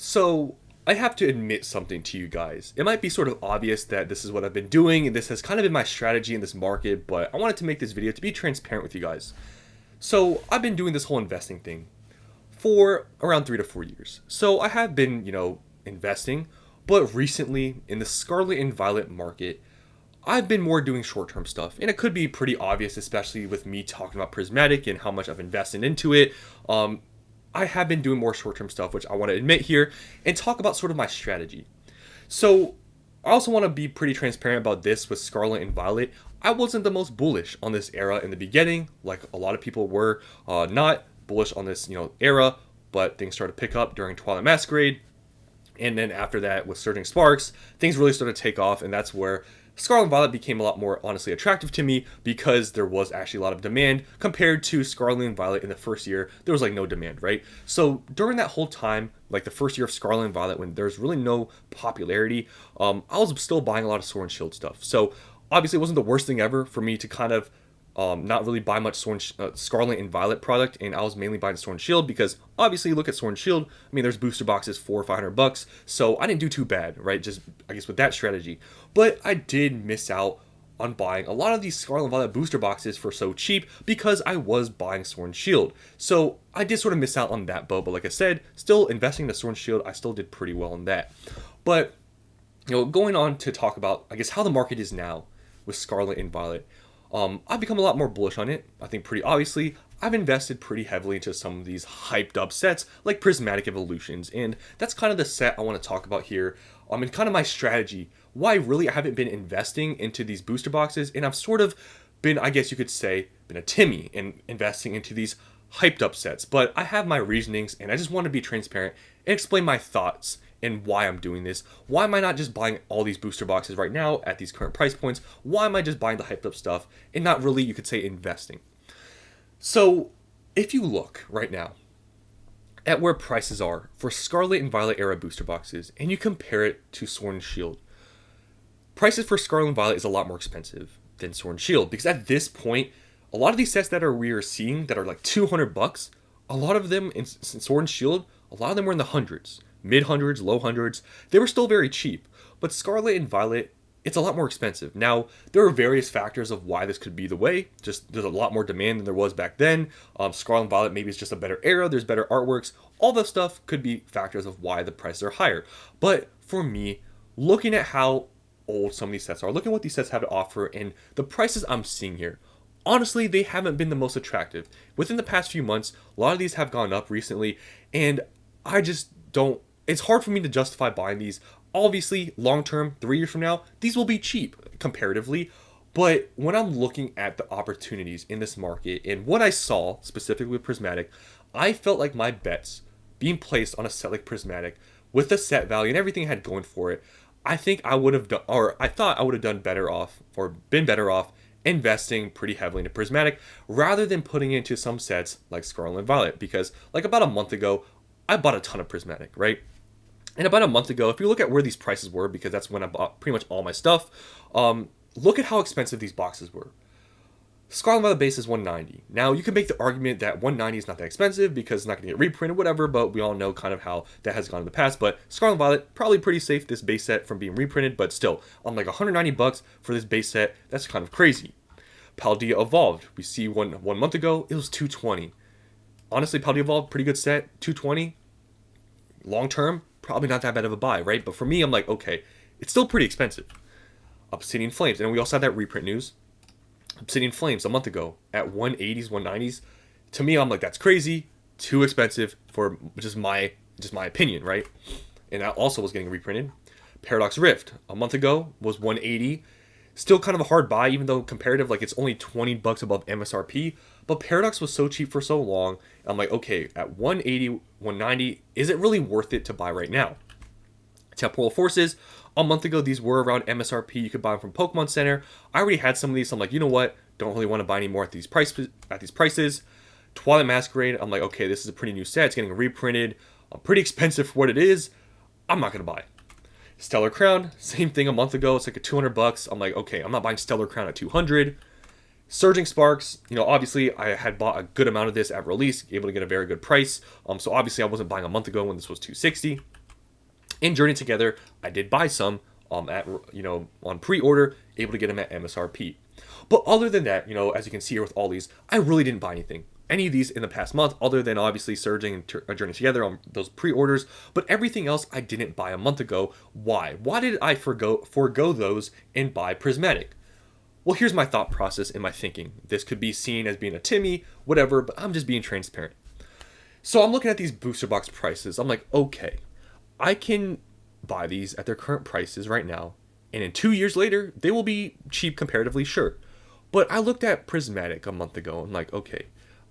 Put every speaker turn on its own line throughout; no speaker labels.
So, I have to admit something to you guys. It might be sort of obvious that this is what I've been doing and this has kind of been my strategy in this market, but I wanted to make this video to be transparent with you guys. So, I've been doing this whole investing thing for around 3 to 4 years. So, I have been, investing, but recently in the Scarlet and Violet market, I've been more doing short-term stuff, and it could be pretty obvious, especially with me talking about Prismatic and how much I've invested into it. I have been doing more short-term stuff, which I want to admit here, and talk about sort of my strategy. So, I also want to be pretty transparent about this with Scarlet and Violet. I wasn't the most bullish on this era in the beginning, like a lot of people were not bullish on this, era, but things started to pick up during Twilight Masquerade. And then after that, with Surging Sparks, things really started to take off, and that's where Scarlet and Violet became a lot more honestly attractive to me because there was actually a lot of demand compared to Scarlet and Violet in the first year. There was like no demand, right? So during that whole time, like the first year of Scarlet and Violet, when there's really no popularity, I was still buying a lot of Sword and Shield stuff. So obviously, it wasn't the worst thing ever for me to kind of not really buy much Scarlet and Violet product, and I was mainly buying Sword and Shield because obviously you look at Sword and Shield. I mean, there's booster boxes $400 or $500, so I didn't do too bad, right? Just I guess with that strategy, but I did miss out on buying a lot of these Scarlet and Violet booster boxes for so cheap because I was buying Sword and Shield. So I did sort of miss out on that boat, but like I said, still investing in the Sword and Shield, I still did pretty well on that. But going on to talk about I guess how the market is now with Scarlet and Violet. I've become a lot more bullish on it. I think pretty obviously, I've invested pretty heavily into some of these hyped up sets like Prismatic Evolutions, and that's kind of the set I want to talk about here. And kind of my strategy, why really I haven't been investing into these booster boxes, and I've sort of been, I guess you could say, been a Timmy in investing into these hyped up sets. But I have my reasonings, and I just want to be transparent and explain my thoughts and why I'm doing this. Why am I not just buying all these booster boxes right now at these current price points? Why am I just buying the hyped up stuff and not really, you could say, investing? So, if you look right now at where prices are for Scarlet and Violet era booster boxes and you compare it to Sword and Shield, prices for Scarlet and Violet is a lot more expensive than Sword and Shield because at this point, a lot of these sets that we are seeing that are like $200, a lot of them in Sword and Shield, a lot of them were in the hundreds. Mid-hundreds, low hundreds, they were still very cheap. But Scarlet and Violet, it's a lot more expensive. Now, there are various factors of why this could be the way. Just there's a lot more demand than there was back then. Scarlet and Violet maybe it's just a better era, there's better artworks. All that stuff could be factors of why the prices are higher. But for me, looking at how old some of these sets are, looking at what these sets have to offer, and the prices I'm seeing here, honestly, they haven't been the most attractive. Within the past few months, a lot of these have gone up recently, and I just don't. It's hard for me to justify buying these. Obviously, long term, 3 years from now, these will be cheap comparatively. But when I'm looking at the opportunities in this market and what I saw specifically with Prismatic, I felt like my bets being placed on a set like Prismatic with the set value and everything I had going for it, I think I would have done, or I thought I would have done better off, or been better off investing pretty heavily into Prismatic rather than putting into some sets like Scarlet and Violet. Because like about a month ago, I bought a ton of Prismatic, right? And about a month ago, if you look at where these prices were, because that's when I bought pretty much all my stuff, look at how expensive these boxes were. Scarlet and Violet base is $190. Now, you can make the argument that $190 is not that expensive because it's not going to get reprinted, whatever, but we all know kind of how that has gone in the past. But Scarlet and Violet, probably pretty safe, this base set from being reprinted, but still, on like $190 for this base set, that's kind of crazy. Paldea Evolved, we see one month ago, it was $220. Honestly, Paldea Evolved, pretty good set, $220. Long term, probably not that bad of a buy, right? But for me, I'm like, okay, it's still pretty expensive. Obsidian Flames, and we also had that reprint news. Obsidian Flames a month ago at 180s, 190s. To me, I'm like, that's crazy, too expensive for just my opinion, right? And that also was getting reprinted. Paradox Rift a month ago was 180. Still kind of a hard buy, even though comparative, like it's only $20 above MSRP. But Paradox was so cheap for so long. I'm like, okay, at 180, 190, is it really worth it to buy right now? Temporal Forces, a month ago, these were around MSRP. You could buy them from Pokemon Center. I already had some of these, so I'm like, you know what? Don't really want to buy any more at these prices. Twilight Masquerade, I'm like, okay, this is a pretty new set. It's getting reprinted. Pretty expensive for what it is. I'm not going to buy. Stellar Crown, same thing a month ago. It's like a $200. I'm like, okay, I'm not buying Stellar Crown at $200. Surging Sparks, obviously I had bought a good amount of this at release, able to get a very good price. So obviously I wasn't buying a month ago when this was $260. In Journey Together, I did buy some at on pre-order, able to get them at MSRP. But other than that, as you can see here with all these, I really didn't buy any of these in the past month, other than obviously Surging and Journey Together on those pre-orders. But everything else I didn't buy a month ago. Why? Why did I forego those and buy Prismatic? Well, here's my thought process and my thinking. This could be seen as being a Timmy, whatever, but I'm just being transparent. So I'm looking at these booster box prices. I'm like, okay, I can buy these at their current prices right now, and in 2 years later, they will be cheap comparatively, sure. But I looked at Prismatic a month ago and like, okay,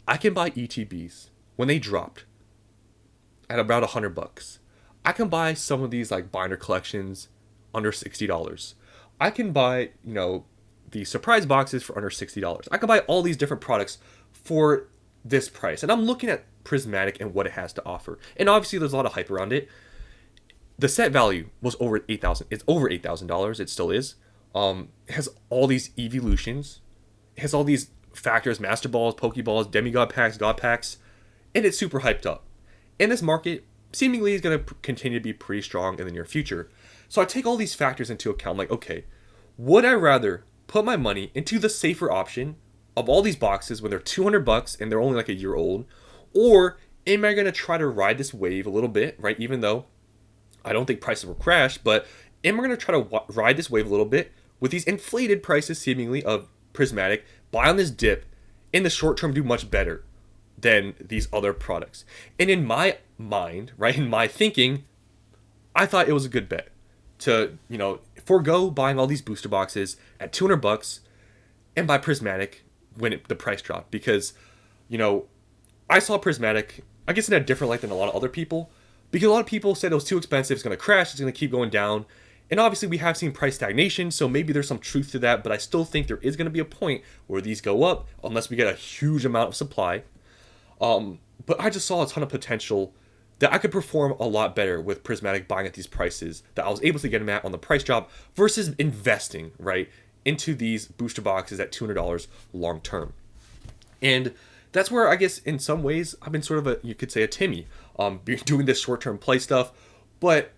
I can buy ETBs when they dropped at about $100. I can buy some of these like binder collections under $60. I can buy, the surprise boxes for under $60. I can buy all these different products for this price. And I'm looking at Prismatic and what it has to offer. And obviously there's a lot of hype around it. The set value was over $8,000. It's over $8,000. It still is. It has all these evolutions. It has all these factors, Master Balls, Pokeballs, Demigod packs, God packs. And it's super hyped up. And this market seemingly is going to continue to be pretty strong in the near future. So I take all these factors into account. I'm like, okay, would I rather put my money into the safer option of all these boxes when they're $200 and they're only like a year old? Or am I going to try to ride this wave a little bit, right? Even though I don't think prices will crash, but am I going to try to ride this wave a little bit with these inflated prices seemingly of Prismatic, buy on this dip, in the short term do much better than these other products? And in my mind, right, in my thinking, I thought it was a good bet to, forego buying all these booster boxes at $200 and buy Prismatic when the price dropped. Because, I saw Prismatic, I guess, in a different light than a lot of other people. Because a lot of people said it was too expensive, it's going to crash, it's going to keep going down. And obviously we have seen price stagnation, so maybe there's some truth to that. But I still think there is going to be a point where these go up, unless we get a huge amount of supply. But I just saw a ton of potential that I could perform a lot better with Prismatic buying at these prices that I was able to get them at on the price drop versus investing, right, into these booster boxes at $200 long term. And that's where I guess in some ways I've been sort of you could say a Timmy, doing this short-term play stuff. But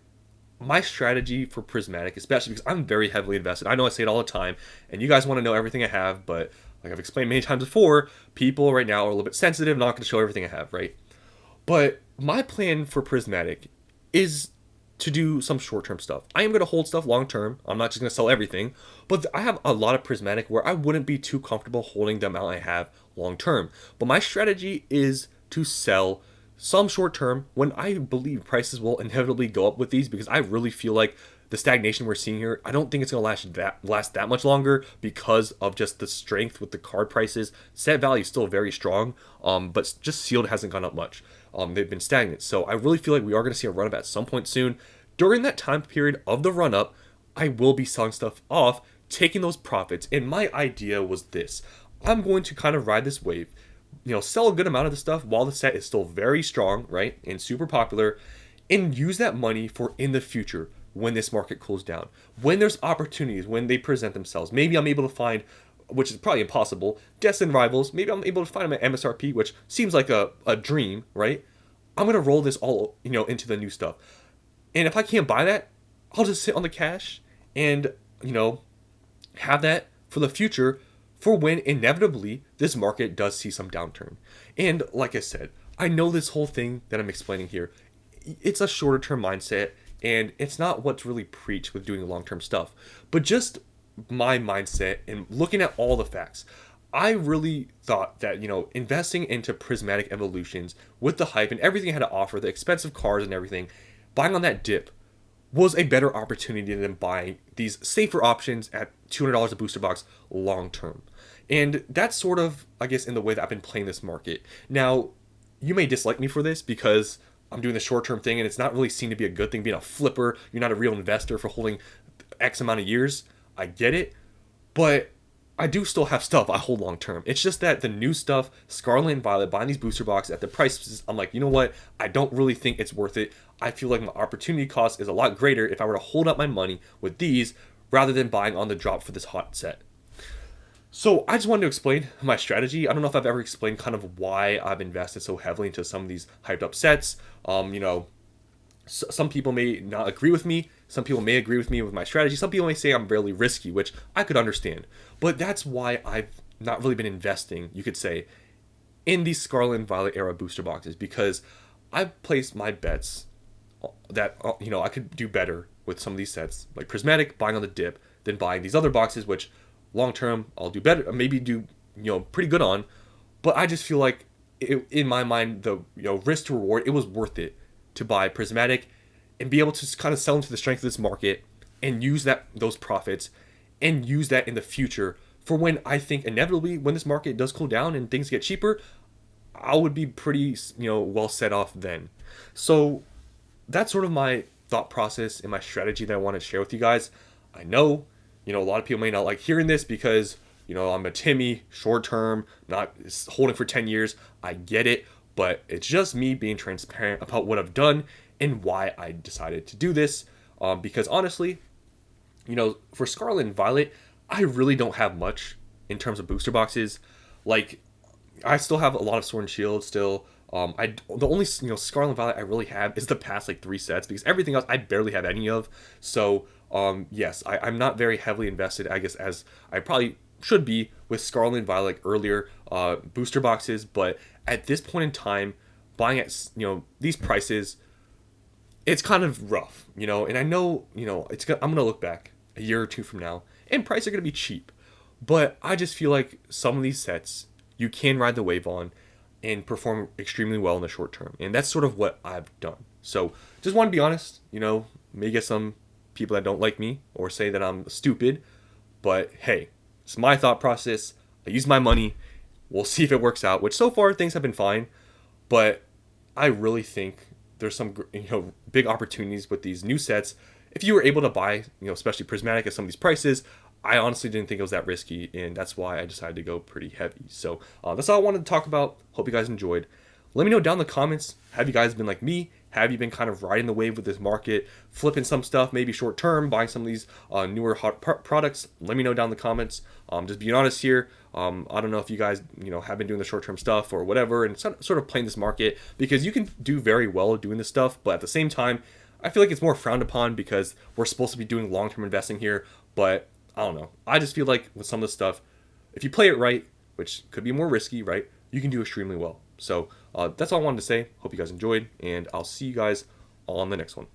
my strategy for Prismatic, especially because I'm very heavily invested, I know I say it all the time, and you guys want to know everything I have, but like I've explained many times before, people right now are a little bit sensitive, not going to show everything I have, right? But my plan for Prismatic is to do some short-term stuff. I am going to hold stuff long-term. I'm not just going to sell everything. But I have a lot of Prismatic where I wouldn't be too comfortable holding the amount I have long-term. But my strategy is to sell some short-term when I believe prices will inevitably go up with these, because I really feel like the stagnation we're seeing here, I don't think it's going to last that much longer because of just the strength with the card prices. Set value is still very strong, but just sealed hasn't gone up much. They've been stagnant. So I really feel like we are going to see a run-up at some point soon. During that time period of the run-up, I will be selling stuff off, taking those profits. And my idea was this. I'm going to kind of ride this wave, sell a good amount of the stuff while the set is still very strong, right, and super popular, and use that money for in the future when this market cools down. When there's opportunities, when they present themselves. Maybe I'm able to find, which is probably impossible, destined rivals. Maybe I'm able to find them at MSRP, which seems like a dream, right? I'm going to roll this all, into the new stuff. And if I can't buy that, I'll just sit on the cash and, have that for the future for when inevitably this market does see some downturn. And like I said, I know this whole thing that I'm explaining here, it's a shorter term mindset, and it's not what's really preached with doing long-term stuff. But just my mindset and looking at all the facts, I really thought that, investing into Prismatic Evolutions with the hype and everything it had to offer, the expensive cards and everything, buying on that dip was a better opportunity than buying these safer options at $200 a booster box long term. And that's sort of, I guess, in the way that I've been playing this market. Now, you may dislike me for this because I'm doing the short-term thing and it's not really seen to be a good thing being a flipper. You're not a real investor for holding X amount of years. I get it, but I do still have stuff I hold long-term. It's just that the new stuff, Scarlet and Violet, buying these booster boxes at the prices, I'm like, you know what? I don't really think it's worth it. I feel like my opportunity cost is a lot greater if I were to hold up my money with these rather than buying on the drop for this hot set. So I just wanted to explain my strategy. I don't know if I've ever explained kind of why I've invested so heavily into some of these hyped up sets. Some people may not agree with me. Some people may agree with me with my strategy. Some people may say I'm really risky, which I could understand. But that's why I've not really been investing, you could say, in these Scarlet and Violet era booster boxes, because I've placed my bets that I could do better with some of these sets, like Prismatic, buying on the dip, than buying these other boxes, which long term I'll do better, maybe do pretty good on. But I just feel like in my mind, the risk to reward, it was worth it to buy Prismatic and be able to kind of sell into the strength of this market and use those profits and use that in the future for when I think inevitably when this market does cool down and things get cheaper, I would be pretty well set off then. So that's sort of my thought process and my strategy that I want to share with you guys. I know a lot of people may not like hearing this because I'm a Timmy, short term, not holding for 10 years. I get it, but it's just me being transparent about what I've done and why I decided to do this. Because honestly, for Scarlet and Violet, I really don't have much in terms of booster boxes. Like, I still have a lot of Sword and Shield still. The only Scarlet and Violet I really have is the past like 3 sets, because everything else I barely have any of. So yes, I'm not very heavily invested, I guess, as I probably should be with Scarlet and Violet earlier booster boxes. But at this point in time, buying at these prices, it's kind of rough, and I know I'm gonna look back a year or two from now and prices are gonna be cheap, but I just feel like some of these sets you can ride the wave on and perform extremely well in the short term, and that's sort of what I've done. So just want to be honest, may get some people that don't like me or say that I'm stupid, but hey, it's my thought process. I use my money. We'll see if it works out, which so far things have been fine, but I really think there's some big opportunities with these new sets. If you were able to buy, especially Prismatic at some of these prices, I honestly didn't think it was that risky, and that's why I decided to go pretty heavy. So that's all I wanted to talk about. Hope you guys enjoyed. Let me know down in the comments, have you guys been like me? Have you been kind of riding the wave with this market, flipping some stuff, maybe short term, buying some of these newer hot products? Let me know down in the comments. Just being honest here, I don't know if you guys have been doing the short term stuff or whatever, and sort of playing this market, because you can do very well doing this stuff, but at the same time, I feel like it's more frowned upon because we're supposed to be doing long term investing here. But I don't know. I just feel like with some of this stuff, if you play it right, which could be more risky, right, you can do extremely well. So that's all I wanted to say. Hope you guys enjoyed, and I'll see you guys on the next one.